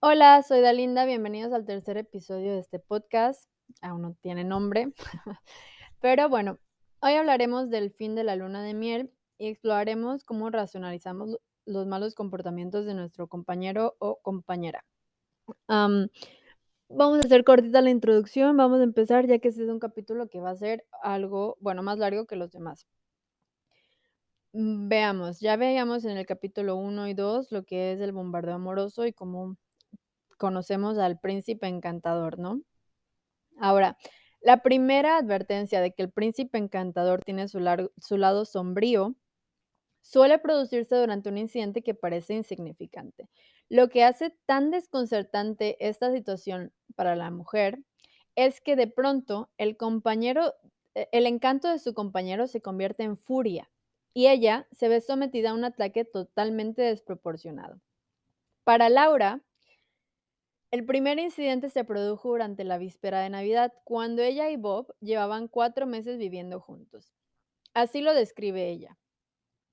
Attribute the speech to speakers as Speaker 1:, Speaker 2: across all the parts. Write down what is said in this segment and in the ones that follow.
Speaker 1: Hola, soy Dalinda, bienvenidos al tercer episodio de este podcast. Aún no tiene nombre, pero bueno, hoy hablaremos del fin de la luna de miel y exploraremos cómo racionalizamos los malos comportamientos de nuestro compañero o compañera. Am, Vamos a hacer cortita la introducción, vamos a empezar ya que este es un capítulo que va a ser algo, bueno, más largo que los demás. Veamos, ya veíamos en el capítulo uno y 2 lo que es el bombardeo amoroso y cómo conocemos al príncipe encantador, ¿no? Ahora, la primera advertencia de que el príncipe encantador tiene su lado sombrío suele producirse durante un incidente que parece insignificante. Lo que hace tan desconcertante esta situación para la mujer es que de pronto el encanto de su compañero se convierte en furia y ella se ve sometida a un ataque totalmente desproporcionado. Para Laura, el primer incidente se produjo durante la víspera de Navidad, cuando ella y Bob llevaban 4 meses viviendo juntos. Así lo describe ella.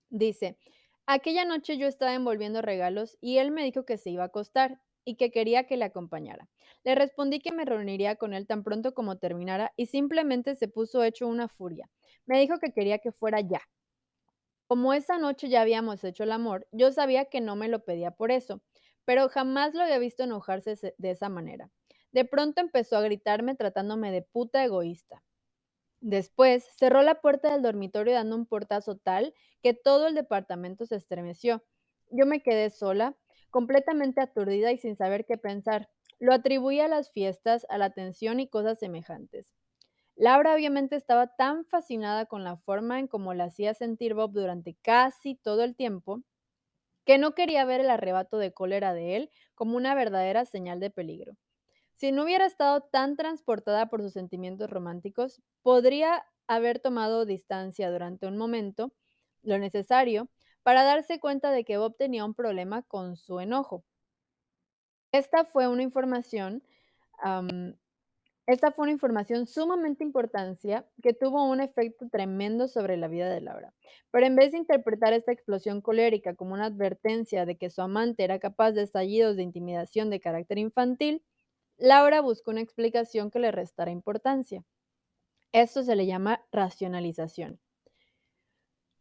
Speaker 1: Dice, aquella noche yo estaba envolviendo regalos y él me dijo que se iba a acostar y que quería que le acompañara. Le respondí que me reuniría con él tan pronto como terminara y simplemente se puso hecho una furia. Me dijo que quería que fuera ya. Como esa noche ya habíamos hecho el amor, yo sabía que no me lo pedía por eso, pero jamás lo había visto enojarse de esa manera. De pronto empezó a gritarme tratándome de puta egoísta. Después cerró la puerta del dormitorio dando un portazo tal que todo el departamento se estremeció. Yo me quedé sola, completamente aturdida y sin saber qué pensar. Lo atribuí a las fiestas, a la tensión y cosas semejantes. Laura obviamente estaba tan fascinada con la forma en cómo la hacía sentir Bob durante casi todo el tiempo, que no quería ver el arrebato de cólera de él como una verdadera señal de peligro. Si no hubiera estado tan transportada por sus sentimientos románticos, podría haber tomado distancia durante un momento, lo necesario, para darse cuenta de que Bob tenía un problema con su enojo. Esta fue una información am, Esta fue una información sumamente importancia que tuvo un efecto tremendo sobre la vida de Laura. Pero en vez de interpretar esta explosión colérica como una advertencia de que su amante era capaz de estallidos de intimidación de carácter infantil, Laura buscó una explicación que le restara importancia. Esto se le llama racionalización.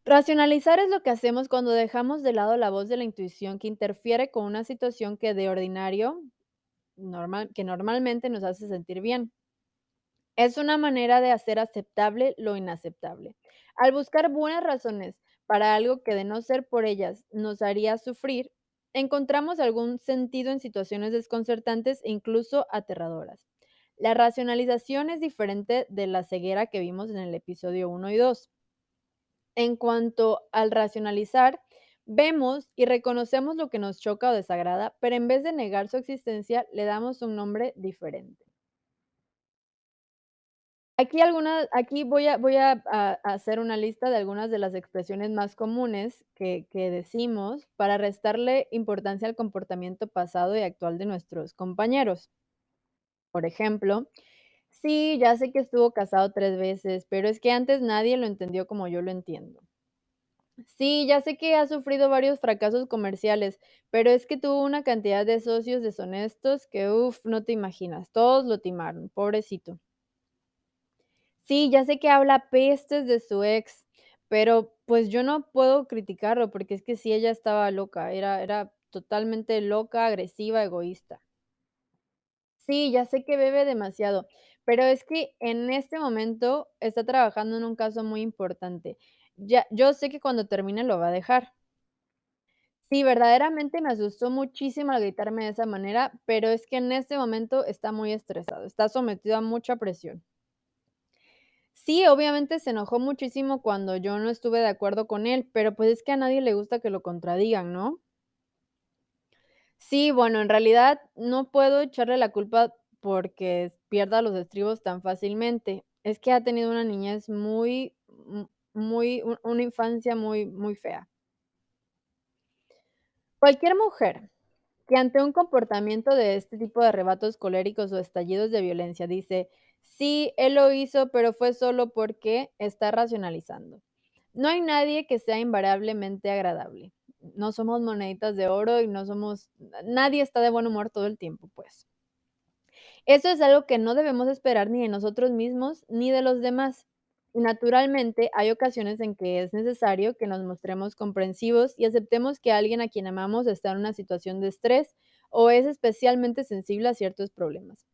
Speaker 1: Racionalizar es lo que hacemos cuando dejamos de lado la voz de la intuición que interfiere con una situación que de ordinario, que normalmente nos hace sentir bien. Es una manera de hacer aceptable lo inaceptable. Al buscar buenas razones para algo que de no ser por ellas nos haría sufrir, encontramos algún sentido en situaciones desconcertantes e incluso aterradoras. La racionalización es diferente de la ceguera que vimos en el episodio uno y 2. En cuanto al racionalizar, vemos y reconocemos lo que nos choca o desagrada, pero en vez de negar su existencia, le damos un nombre diferente. Aquí voy a hacer una lista de algunas de las expresiones más comunes que decimos para restarle importancia al comportamiento pasado y actual de nuestros compañeros. Por ejemplo, sí, ya sé que estuvo casado 3 veces, pero es que antes nadie lo entendió como yo lo entiendo. Sí, ya sé que ha sufrido varios fracasos comerciales, pero es que tuvo una cantidad de socios deshonestos que, no te imaginas, todos lo timaron, pobrecito. Sí, ya sé que habla pestes de su ex, pero, pues, yo no puedo criticarlo, porque es que sí, ella estaba loca, era totalmente loca, agresiva, egoísta. Sí, ya sé que bebe demasiado, pero es que en este momento está trabajando en un caso muy importante. Ya yo sé que cuando termine lo va a dejar. Sí, verdaderamente me asustó muchísimo al gritarme de esa manera, pero es que en este momento está muy estresado, está sometido a mucha presión. Sí, obviamente se enojó muchísimo cuando yo no estuve de acuerdo con él, pero pues es que a nadie le gusta que lo contradigan, ¿no? Sí, bueno, en realidad no puedo echarle la culpa porque pierda los estribos tan fácilmente. Es que ha tenido una niñez una infancia muy fea. Cualquier mujer que ante un comportamiento de este tipo de arrebatos coléricos o estallidos de violencia dice, sí, él lo hizo, pero fue solo porque está racionalizando. No hay nadie que sea invariablemente agradable. no somos moneditas de oro y no somos nadie está de buen humor todo el tiempo, pues. Eso es algo que no debemos esperar ni de nosotros mismos ni de los demás. Y naturalmente, hay ocasiones en que es necesario que nos mostremos comprensivos y aceptemos que alguien a quien amamos está en una situación de estrés o es especialmente sensible a ciertos problemas.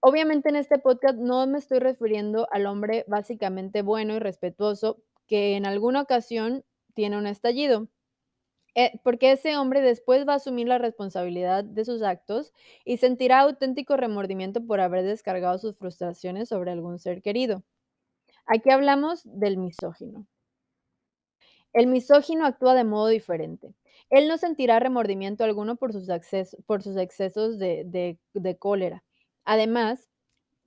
Speaker 1: Obviamente, en este podcast no me estoy refiriendo al hombre básicamente bueno y respetuoso que en alguna ocasión tiene un estallido. Porque ese hombre después va a asumir la responsabilidad de sus actos y sentirá auténtico remordimiento por haber descargado sus frustraciones sobre algún ser querido. Aquí hablamos del misógino. El misógino actúa de modo diferente. Él no sentirá remordimiento alguno por sus excesos de cólera. Además,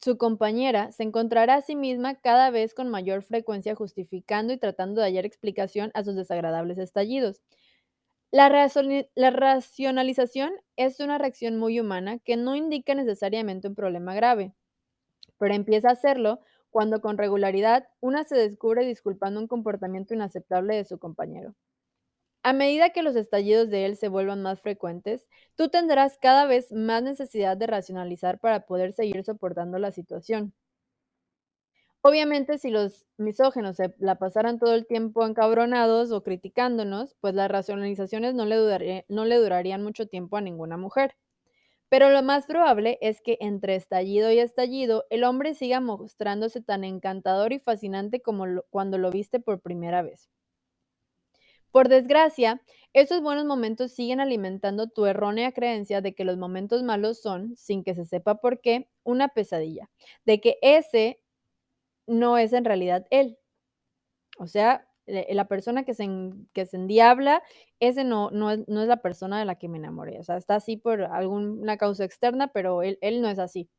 Speaker 1: su compañera se encontrará a sí misma cada vez con mayor frecuencia justificando y tratando de hallar explicación a sus desagradables estallidos. La racionalización es una reacción muy humana que no indica necesariamente un problema grave, pero empieza a hacerlo cuando con regularidad una se descubre disculpando un comportamiento inaceptable de su compañero. A medida que los estallidos de él se vuelvan más frecuentes, tú tendrás cada vez más necesidad de racionalizar para poder seguir soportando la situación. Obviamente, si los misóginos se la pasaran todo el tiempo encabronados o criticándonos, pues las racionalizaciones no le durarían mucho tiempo a ninguna mujer. Pero lo más probable es que entre estallido y estallido, el hombre siga mostrándose tan encantador y fascinante como cuando lo viste por primera vez. Por desgracia, esos buenos momentos siguen alimentando tu errónea creencia de que los momentos malos son, sin que se sepa por qué, una pesadilla, de que ese no es en realidad él. O sea, la persona que se endiabla, ese no es la persona de la que me enamoré. O sea, está así por alguna causa externa, pero él no es así.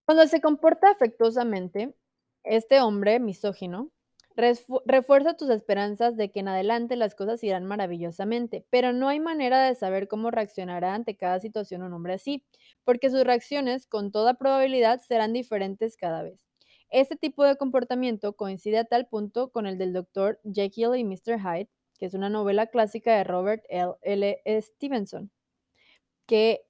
Speaker 1: Cuando se comporta afectuosamente, este hombre misógino refuerza tus esperanzas de que en adelante las cosas irán maravillosamente, pero no hay manera de saber cómo reaccionará ante cada situación un hombre así, porque sus reacciones con toda probabilidad serán diferentes cada vez. Este tipo de comportamiento coincide a tal punto con el del doctor Jekyll y Mr. Hyde, que es una novela clásica de Robert L. Stevenson que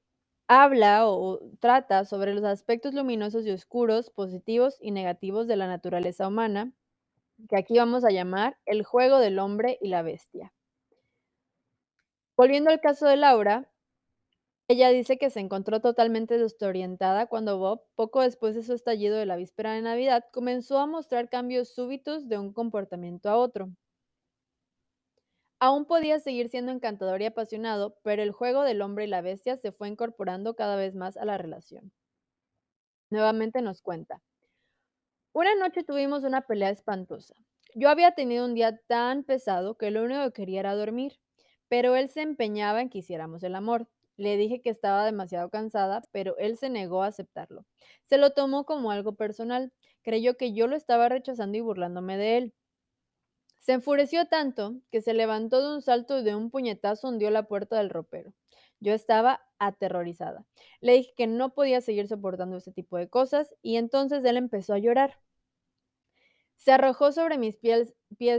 Speaker 1: habla o trata sobre los aspectos luminosos y oscuros, positivos y negativos de la naturaleza humana, que aquí vamos a llamar el juego del hombre y la bestia. Volviendo al caso de Laura, ella dice que se encontró totalmente desorientada cuando Bob, poco después de su estallido de la víspera de Navidad, comenzó a mostrar cambios súbitos de un comportamiento a otro. Aún podía seguir siendo encantador y apasionado, pero el juego del hombre y la bestia se fue incorporando cada vez más a la relación. Nuevamente nos cuenta. Una noche tuvimos una pelea espantosa. Yo había tenido un día tan pesado que lo único que quería era dormir, pero él se empeñaba en que hiciéramos el amor. Le dije que estaba demasiado cansada, pero él se negó a aceptarlo. Se lo tomó como algo personal. Creyó que yo lo estaba rechazando y burlándome de él. Se enfureció tanto que se levantó de un salto y de un puñetazo hundió la puerta del ropero. Yo estaba aterrorizada. Le dije que no podía seguir soportando ese tipo de cosas y entonces él empezó a llorar. Se arrojó sobre mis pies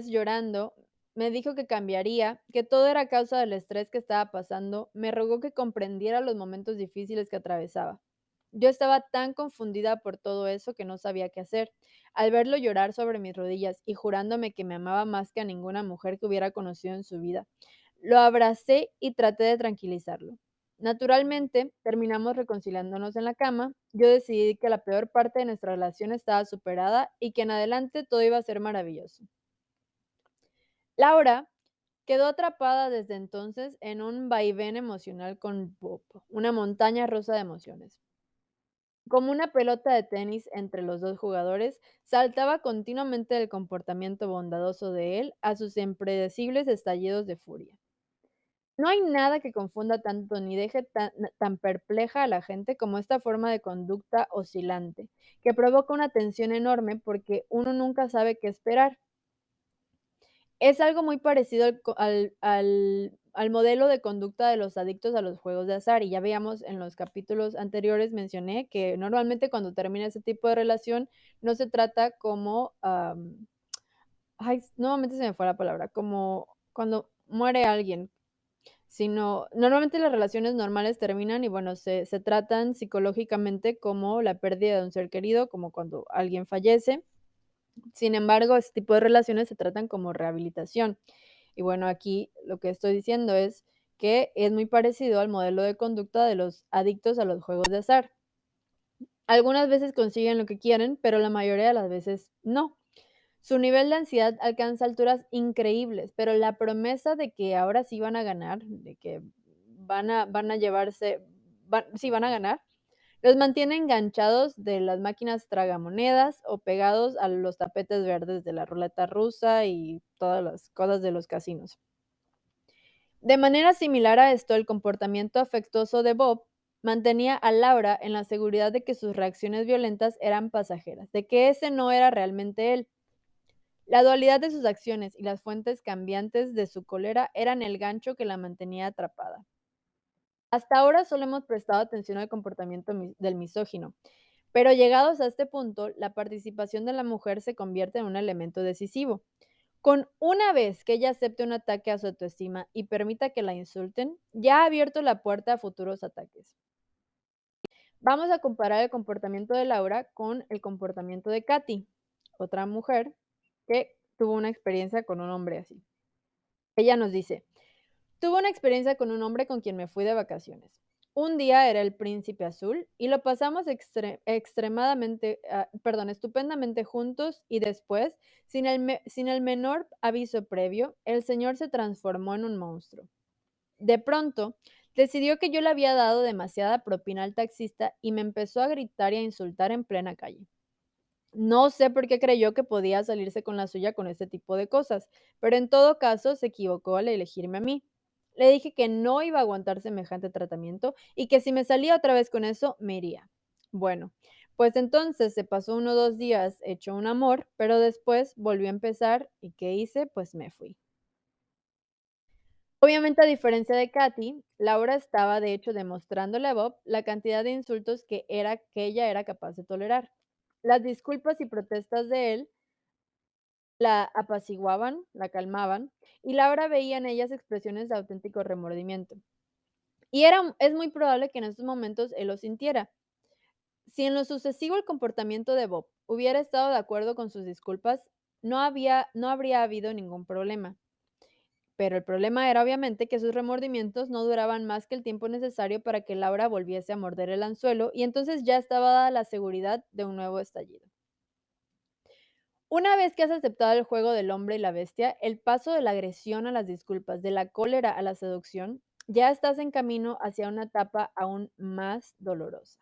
Speaker 1: llorando, me dijo que cambiaría, que todo era causa del estrés que estaba pasando, me rogó que comprendiera los momentos difíciles que atravesaba. Yo estaba tan confundida por todo eso que no sabía qué hacer. Al verlo llorar sobre mis rodillas y jurándome que me amaba más que a ninguna mujer que hubiera conocido en su vida, lo abracé y traté de tranquilizarlo. Naturalmente, terminamos reconciliándonos en la cama. Yo decidí que la peor parte de nuestra relación estaba superada y que en adelante todo iba a ser maravilloso. Laura quedó atrapada desde entonces en un vaivén emocional con Bob, una montaña rusa de emociones. Como una pelota de tenis entre los dos jugadores, saltaba continuamente del comportamiento bondadoso de él a sus impredecibles estallidos de furia. No hay nada que confunda tanto ni deje tan perpleja a la gente como esta forma de conducta oscilante, que provoca una tensión enorme porque uno nunca sabe qué esperar. Es algo muy parecido al modelo de conducta de los adictos a los juegos de azar, y ya veíamos en los capítulos anteriores, mencioné que normalmente cuando termina ese tipo de relación no se trata como, ay, nuevamente se me fue la palabra, como cuando muere alguien, sino normalmente las relaciones normales terminan y, bueno, se tratan psicológicamente como la pérdida de un ser querido, como cuando alguien fallece. Sin embargo, este tipo de relaciones se tratan como rehabilitación. Y bueno, aquí lo que estoy diciendo es que es muy parecido al modelo de conducta de los adictos a los juegos de azar. Algunas veces consiguen lo que quieren, pero la mayoría de las veces no. Su nivel de ansiedad alcanza alturas increíbles, pero la promesa de que ahora sí van a ganar, de que van a llevarse, sí van a ganar, los mantiene enganchados de las máquinas tragamonedas o pegados a los tapetes verdes de la ruleta rusa y todas las cosas de los casinos. De manera similar a esto, el comportamiento afectuoso de Bob mantenía a Laura en la seguridad de que sus reacciones violentas eran pasajeras, de que ese no era realmente él. La dualidad de sus acciones y las fuentes cambiantes de su cólera eran el gancho que la mantenía atrapada. Hasta ahora solo hemos prestado atención al comportamiento del misógino, pero llegados a este punto, la participación de la mujer se convierte en un elemento decisivo. Con una vez que ella acepte un ataque a su autoestima y permita que la insulten, ya ha abierto la puerta a futuros ataques. Vamos a comparar el comportamiento de Laura con el comportamiento de Katy, otra mujer que tuvo una experiencia con un hombre así. Ella nos dice, tuve una experiencia con un hombre con quien me fui de vacaciones. Un día era el príncipe azul y lo pasamos estupendamente juntos y después, sin el menor aviso previo, el señor se transformó en un monstruo. De pronto, decidió que yo le había dado demasiada propina al taxista y me empezó a gritar y a insultar en plena calle. No sé por qué creyó que podía salirse con la suya con este tipo de cosas, pero en todo caso se equivocó al elegirme a mí. Le dije que no iba a aguantar semejante tratamiento y que si me salía otra vez con eso, me iría. Bueno, pues entonces se pasó 1 o 2 días hecho un amor, pero después volvió a empezar y ¿qué hice? Pues me fui. Obviamente, a diferencia de Katy, Laura estaba de hecho demostrándole a Bob la cantidad de insultos que ella era capaz de tolerar. Las disculpas y protestas de él la apaciguaban, la calmaban, y Laura veía en ellas expresiones de auténtico remordimiento. Es muy probable que en estos momentos él lo sintiera. Si en lo sucesivo el comportamiento de Bob hubiera estado de acuerdo con sus disculpas, no habría habido ningún problema. Pero el problema era obviamente que sus remordimientos no duraban más que el tiempo necesario para que Laura volviese a morder el anzuelo y entonces ya estaba dada la seguridad de un nuevo estallido. Una vez que has aceptado el juego del hombre y la bestia, el paso de la agresión a las disculpas, de la cólera a la seducción, ya estás en camino hacia una etapa aún más dolorosa.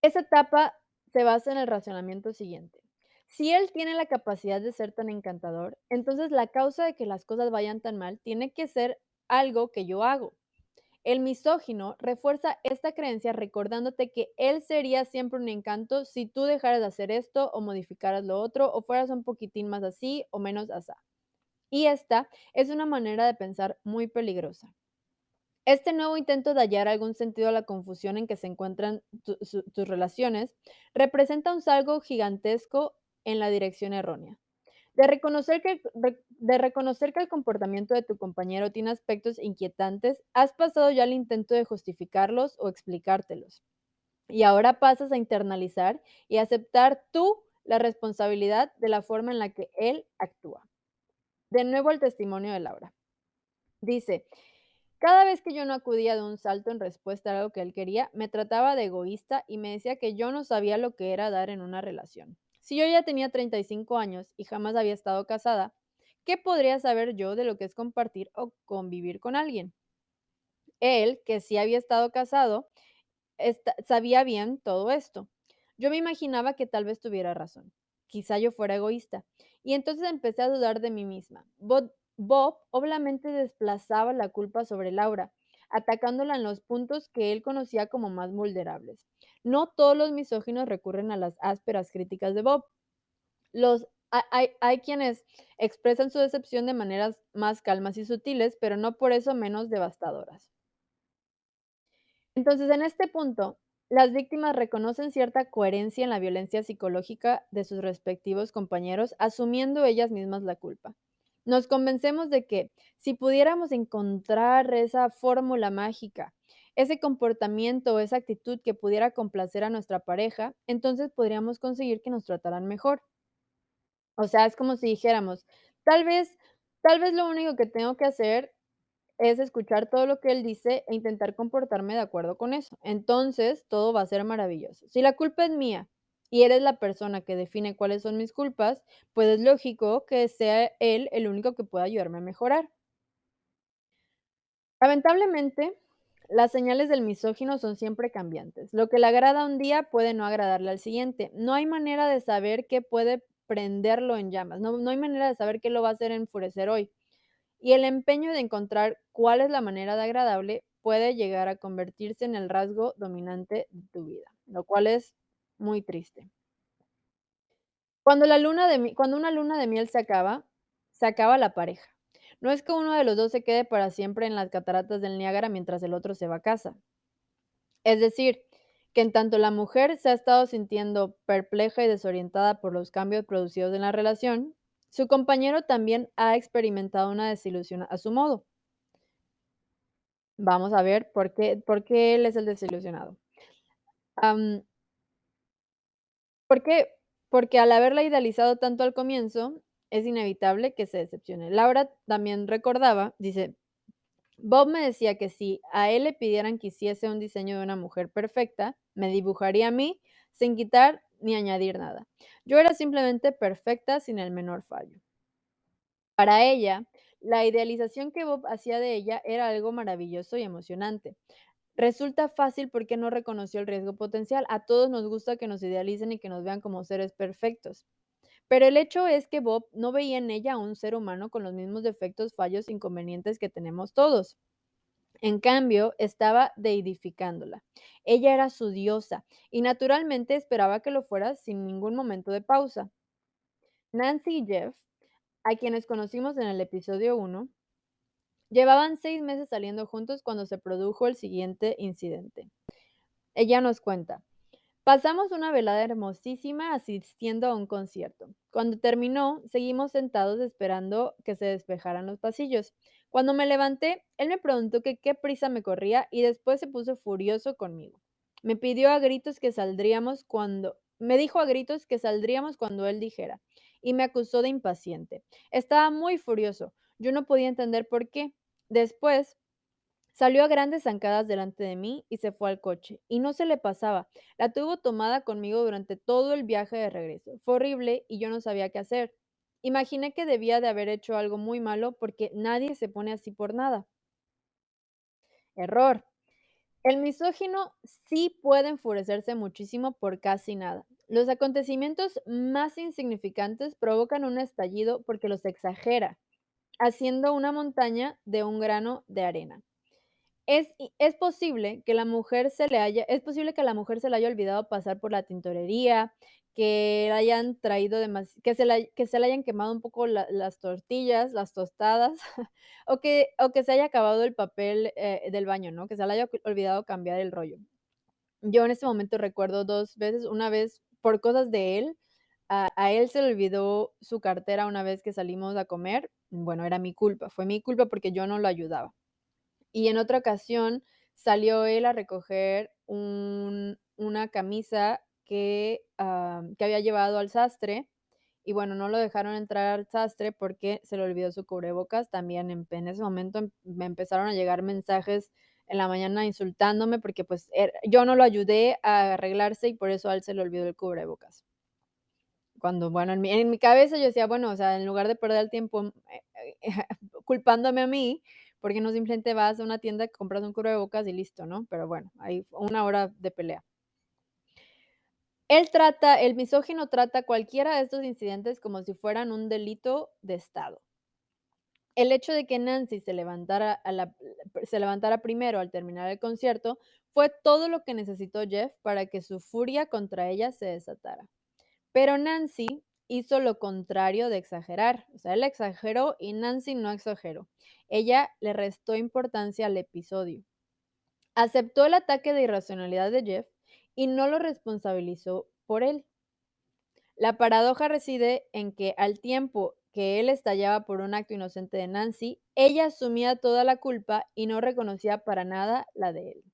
Speaker 1: Esa etapa se basa en el razonamiento siguiente. Si él tiene la capacidad de ser tan encantador, entonces la causa de que las cosas vayan tan mal tiene que ser algo que yo hago. El misógino refuerza esta creencia recordándote que él sería siempre un encanto si tú dejaras de hacer esto o modificaras lo otro o fueras un poquitín más así o menos asá. Y esta es una manera de pensar muy peligrosa. Este nuevo intento de hallar algún sentido a la confusión en que se encuentran tus relaciones representa un salto gigantesco en la dirección errónea. De reconocer que el comportamiento de tu compañero tiene aspectos inquietantes, has pasado ya al intento de justificarlos o explicártelos. Y ahora pasas a internalizar y aceptar tú la responsabilidad de la forma en la que él actúa. De nuevo el testimonio de Laura. Dice, cada vez que yo no acudía de un salto en respuesta a algo que él quería, me trataba de egoísta y me decía que yo no sabía lo que era dar en una relación. Si yo ya tenía 35 años y jamás había estado casada, ¿qué podría saber yo de lo que es compartir o convivir con alguien? Él, que sí había estado casado, sabía bien todo esto. Yo me imaginaba que tal vez tuviera razón. Quizá yo fuera egoísta. Y entonces empecé a dudar de mí misma. Bob obviamente desplazaba la culpa sobre Laura, atacándola en los puntos que él conocía como más vulnerables. No todos los misóginos recurren a las ásperas críticas de Bob. Hay quienes expresan su decepción de maneras más calmas y sutiles, pero no por eso menos devastadoras. Entonces, en este punto, Las víctimas reconocen cierta coherencia en la violencia psicológica de sus respectivos compañeros, asumiendo ellas mismas la culpa. Nos convencemos de que si pudiéramos encontrar esa fórmula mágica, ese comportamiento o esa actitud que pudiera complacer a nuestra pareja, entonces podríamos conseguir que nos trataran mejor. O sea, es como si dijéramos, tal vez, tal vez lo único que tengo que hacer es escuchar todo lo que él dice e intentar comportarme de acuerdo con eso. Entonces, todo va a ser maravilloso. Si la culpa es mía y eres la persona que define cuáles son mis culpas, pues es lógico que sea él el único que pueda ayudarme a mejorar. Lamentablemente, las señales del misógino son siempre cambiantes. Lo que le agrada un día puede no agradarle al siguiente. No hay manera de saber qué puede prenderlo en llamas. No hay manera de saber qué lo va a hacer enfurecer hoy. Y el empeño de encontrar cuál es la manera de agradable puede llegar a convertirse en el rasgo dominante de tu vida, lo cual es muy triste. Cuando una luna de miel se acaba la pareja. No es que uno de los 2 se quede para siempre en las cataratas del Niágara mientras el otro se va a casa. Es decir, que en tanto la mujer se ha estado sintiendo perpleja y desorientada por los cambios producidos en la relación, su compañero también ha experimentado una desilusión a su modo. Vamos a ver por qué él es el desilusionado. Am, ¿Por qué? Porque al haberla idealizado tanto al comienzo, es inevitable que se decepcione. Laura también recordaba, dice: "Bob me decía que si a él le pidieran que hiciese un diseño de una mujer perfecta, me dibujaría a mí sin quitar ni añadir nada. Yo era simplemente perfecta sin el menor fallo". Para ella, la idealización que Bob hacía de ella era algo maravilloso y emocionante. Resulta fácil porque no reconoció el riesgo potencial. A todos nos gusta que nos idealicen y que nos vean como seres perfectos. Pero el hecho es que Bob no veía en ella a un ser humano con los mismos defectos, fallos, inconvenientes que tenemos todos. En cambio, estaba deidificándola. Ella era su diosa y naturalmente esperaba que lo fuera sin ningún momento de pausa. Nancy y Jeff, a quienes conocimos en el episodio 1, llevaban 6 meses saliendo juntos cuando se produjo el siguiente incidente. Ella nos cuenta: pasamos una velada hermosísima asistiendo a un concierto. Cuando terminó, seguimos sentados esperando que se despejaran los pasillos. Cuando me levanté, él me preguntó que qué prisa me corría y después se puso furioso conmigo. Me dijo a gritos que saldríamos cuando él dijera, y me acusó de impaciente. Estaba muy furioso. Yo no podía entender por qué. Después salió a grandes zancadas delante de mí y se fue al coche, y no se le pasaba. La tuvo tomada conmigo durante todo el viaje de regreso. Fue horrible y yo no sabía qué hacer. Imaginé que debía de haber hecho algo muy malo porque nadie se pone así por nada. Error. El misógino sí puede enfurecerse muchísimo por casi nada. Los acontecimientos más insignificantes provocan un estallido porque los exagera, haciendo una montaña de un grano de arena. Es posible que a la mujer se le haya olvidado pasar por la tintorería, que le hayan traído que se le hayan quemado un poco las tortillas, las tostadas, o que se haya acabado el papel, del baño, ¿no? Que se le haya olvidado cambiar el rollo. Yo en este momento recuerdo 2 veces, una vez por cosas de él, a él se le olvidó su cartera una vez que salimos a comer. Bueno, era mi culpa, fue mi culpa porque yo no lo ayudaba. Y en otra ocasión salió él a recoger una camisa que había llevado al sastre, y bueno, no lo dejaron entrar al sastre porque se le olvidó su cubrebocas. También en ese momento me empezaron a llegar mensajes en la mañana insultándome porque, pues, yo no lo ayudé a arreglarse y por eso a él se le olvidó el cubrebocas. Cuando, bueno, en mi cabeza yo decía, bueno, o sea, en lugar de perder el tiempo, culpándome a mí, ¿por qué no simplemente vas a una tienda, compras un cubrebocas y listo, no? Pero bueno, ahí fue una hora de pelea. El misógino trata cualquiera de estos incidentes como si fueran un delito de Estado. El hecho de que Nancy se levantara primero al terminar el concierto fue todo lo que necesitó Jeff para que su furia contra ella se desatara. Pero Nancy hizo lo contrario de exagerar. O sea, él exageró y Nancy no exageró. Ella le restó importancia al episodio. Aceptó el ataque de irracionalidad de Jeff y no lo responsabilizó por él. La paradoja reside en que al tiempo que él estallaba por un acto inocente de Nancy, ella asumía toda la culpa y no reconocía para nada la de él.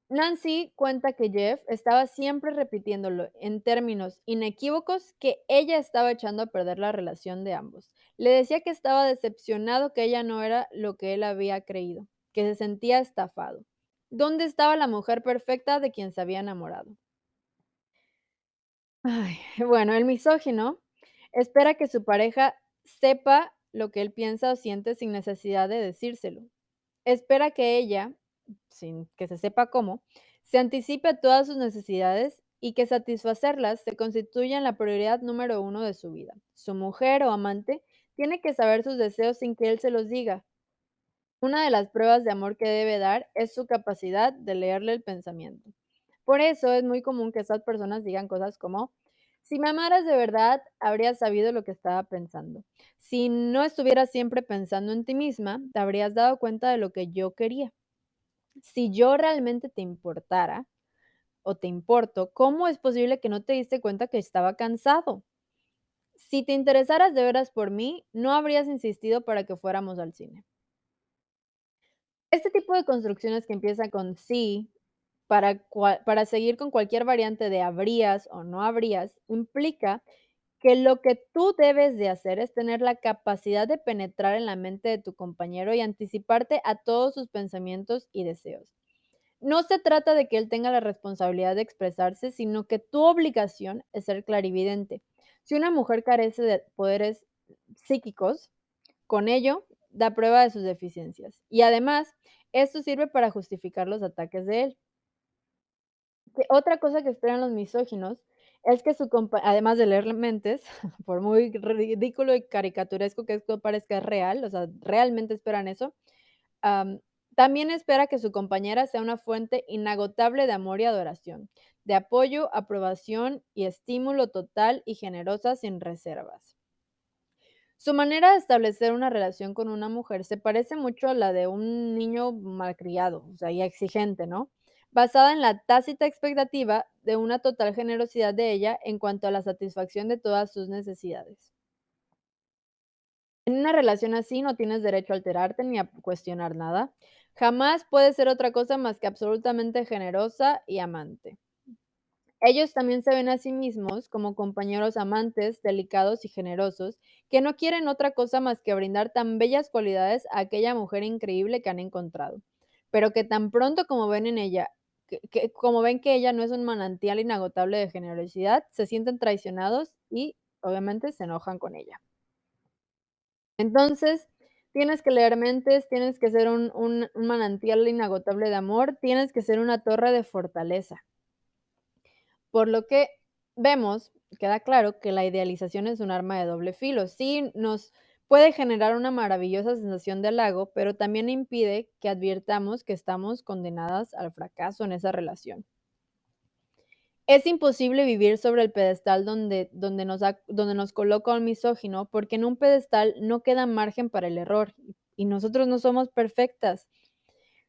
Speaker 1: Nancy cuenta que Jeff estaba siempre repitiéndolo en términos inequívocos que ella estaba echando a perder la relación de ambos. Le decía que estaba decepcionado que ella no era lo que él había creído, que se sentía estafado. ¿Dónde estaba la mujer perfecta de quien se había enamorado? Ay, bueno, el misógino espera que su pareja sepa lo que él piensa o siente sin necesidad de decírselo. Espera que ella, sin que se sepa cómo, se anticipe a todas sus necesidades y que satisfacerlas se constituya en la prioridad número uno de su vida. Su mujer o amante tiene que saber sus deseos sin que él se los diga. Una de las pruebas de amor que debe dar es su capacidad de leerle el pensamiento. Por eso es muy común que esas personas digan cosas como, si me amaras de verdad, habrías sabido lo que estaba pensando. Si no estuvieras siempre pensando en ti misma, te habrías dado cuenta de lo que yo quería. Si yo realmente te importara o te importo, ¿cómo es posible que no te diste cuenta que estaba cansado? Si te interesaras de veras por mí, no habrías insistido para que fuéramos al cine. Este tipo de construcciones que empieza con sí, para seguir con cualquier variante de habrías o no habrías, implica que lo que tú debes de hacer es tener la capacidad de penetrar en la mente de tu compañero y anticiparte a todos sus pensamientos y deseos. No se trata de que él tenga la responsabilidad de expresarse, sino que tu obligación es ser clarividente. Si una mujer carece de poderes psíquicos, con ello da prueba de sus deficiencias. Y además, esto sirve para justificar los ataques de él. Que otra cosa que esperan los misóginos es que además de leer mentes, por muy ridículo y caricaturesco que esto parezca real, o sea, realmente esperan eso, am, también espera que su compañera sea una fuente inagotable de amor y adoración, de apoyo, aprobación y estímulo total y generosa sin reservas. Su manera de establecer una relación con una mujer se parece mucho a la de un niño malcriado, o sea, y exigente, ¿no? Basada en la tácita expectativa de una total generosidad de ella en cuanto a la satisfacción de todas sus necesidades. En una relación así no tienes derecho a alterarte ni a cuestionar nada. Jamás puedes ser otra cosa más que absolutamente generosa y amante. Ellos también se ven a sí mismos como compañeros amantes, delicados y generosos, que no quieren otra cosa más que brindar tan bellas cualidades a aquella mujer increíble que han encontrado, pero que tan pronto como ven en ella, como ven que ella no es un manantial inagotable de generosidad, se sienten traicionados y obviamente se enojan con ella. Entonces, tienes que leer mentes, tienes que ser un manantial inagotable de amor, tienes que ser una torre de fortaleza. Por lo que vemos, queda claro que la idealización es un arma de doble filo. Sí, nos puede generar una maravillosa sensación de halago, pero también impide que advirtamos que estamos condenadas al fracaso en esa relación. Es imposible vivir sobre el pedestal donde nos coloca un misógino, porque en un pedestal no queda margen para el error y nosotros no somos perfectas.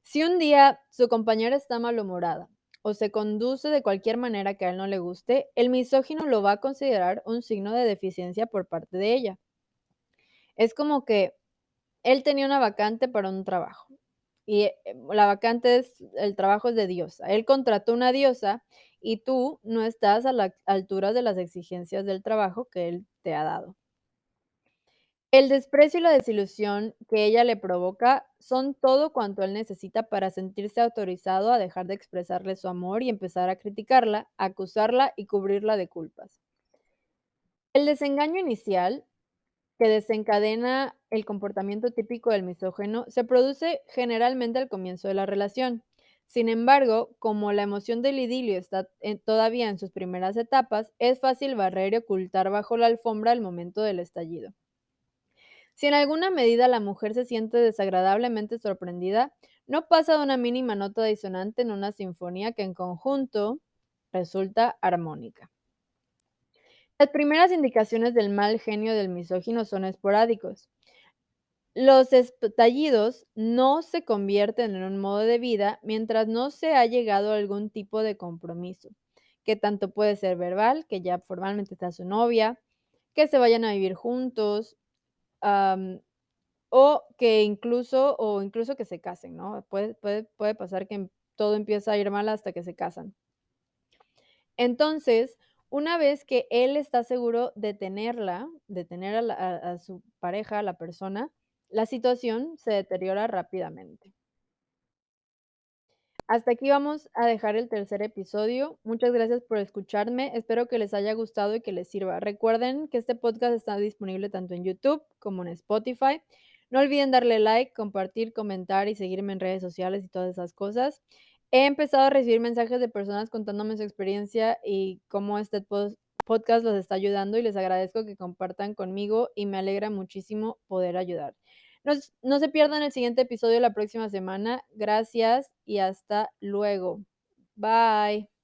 Speaker 1: Si un día su compañera está malhumorada o se conduce de cualquier manera que a él no le guste, el misógino lo va a considerar un signo de deficiencia por parte de ella. Es como que él tenía una vacante para un trabajo y la vacante es, el trabajo es de diosa. Él contrató una diosa y tú no estás a la altura de las exigencias del trabajo que él te ha dado. El desprecio y la desilusión que ella le provoca son todo cuanto él necesita para sentirse autorizado a dejar de expresarle su amor y empezar a criticarla, acusarla y cubrirla de culpas. El desengaño inicial, que desencadena el comportamiento típico del misógino, se produce generalmente al comienzo de la relación. Sin embargo, como la emoción del idilio está todavía en sus primeras etapas, es fácil barrer y ocultar bajo la alfombra el momento del estallido. Si en alguna medida la mujer se siente desagradablemente sorprendida, no pasa de una mínima nota disonante en una sinfonía que en conjunto resulta armónica. Las primeras indicaciones del mal genio del misógino son esporádicos. Los estallidos no se convierten en un modo de vida mientras no se ha llegado a algún tipo de compromiso, que tanto puede ser verbal, que ya formalmente está su novia, que se vayan a vivir juntos, am, o incluso que se casen, ¿no? Puede pasar que todo empieza a ir mal hasta que se casan. Entonces, una vez que él está seguro de tener a su pareja, a la persona, la situación se deteriora rápidamente. Hasta aquí vamos a dejar el tercer episodio. Muchas gracias por escucharme. Espero que les haya gustado y que les sirva. Recuerden que este podcast está disponible tanto en YouTube como en Spotify. No olviden darle like, compartir, comentar y seguirme en redes sociales y todas esas cosas. He empezado a recibir mensajes de personas contándome su experiencia y cómo este podcast los está ayudando y les agradezco que compartan conmigo y me alegra muchísimo poder ayudar. No se pierdan el siguiente episodio la próxima semana. Gracias y hasta luego. Bye.